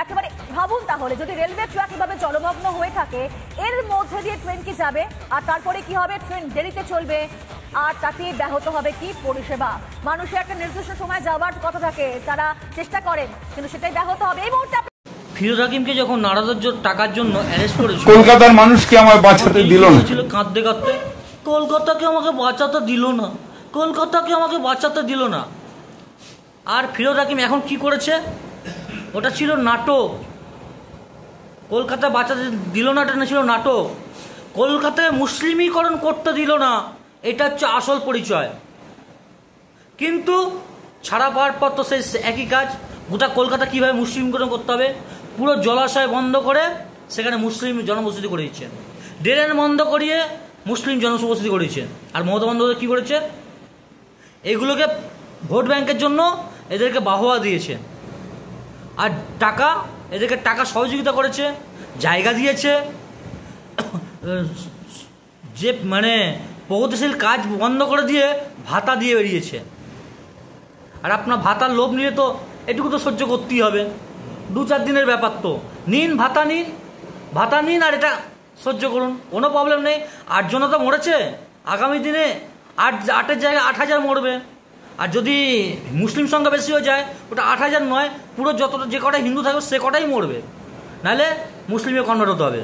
একেবারে ভাবুন তাহলে, যদি রেলওয়ে ট্র্যাক এভাবে জলমগ্ন হয়ে থাকে, এর মধ্যে দিয়ে ট্রেন কি যাবে? আর তারপরে কি হবে? ট্রেন দেরিতে চলবে, আর তাতে ব্যাহত হবে কি পরিষেবা। মানুষের একটা নির্দিষ্ট সময় যাওয়ার কথা থাকে, তারা চেষ্টা করেন, কিন্তু সেটাই ব্যাহত হবে। এই মুহূর্তে ফিরোজ হাকিমকে যখন নারাজের টাকার জন্য অ্যারেস্ট করেছিল, কলকাতার মানুষকে আমায় বাঁচাতে দিল না, কাঁদতে কাঁদতে, কলকাতাকে আমাকে বাঁচাতে দিল না, কলকাতাকে আমাকে বাঁচাতে দিল না। আর ফিরোজ হাকিম এখন কি করেছে? ওটা ছিল নাটক। কলকাতা বাঁচাতে দিল না, এটা ছিল নাটক। কলকাতায় মুসলিমীকরণ করতে দিল না, এটা হচ্ছে আসল পরিচয়। কিন্তু ছাড়া পাওয়ার পর তো সেই একই কাজ। গোটা কলকাতা কীভাবে মুসলিমীকরণ করতে হবে, পুরো জলাশয় বন্ধ করে সেখানে মুসলিম জনবসতি করে দিচ্ছেন, ড্রেন বন্ধ করিয়ে মুসলিম জনবসতি করেছেন। আর মমতা বন্দ্যোপাধ্যায় কী করেছে? এগুলোকে ভোট ব্যাংকের জন্য এদেরকে বাহবা দিয়েছে, আর টাকা, এদেরকে টাকা সহযোগিতা করেছে, জায়গা দিয়েছে, যে মানে প্রগতিশীল কাজ বন্ধ করে দিয়ে ভাতা দিয়ে বেরিয়েছে। আর আপনার ভাতার লোভ নিয়ে তো এটুকু তো সহ্য করতেই হবে, 2-4 দিনের ব্যাপার তো। নিন ভাতা, নিন ভাতা নিন, আর এটা সহ্য করুন, কোনো প্রবলেম নেই। 8 জন তো মরেছে, আগামী দিনে 8-8-এর জায়গায় 8,000 মরবে। আর যদি মুসলিম সংখ্যা বেশি হয়ে যায়, ওটা 8,000 নয়, পুরো যতটা যে কটাই হিন্দু থাকবে সে কটাই মরবে, নাহলে মুসলিমে কনভার্ট হতে হবে।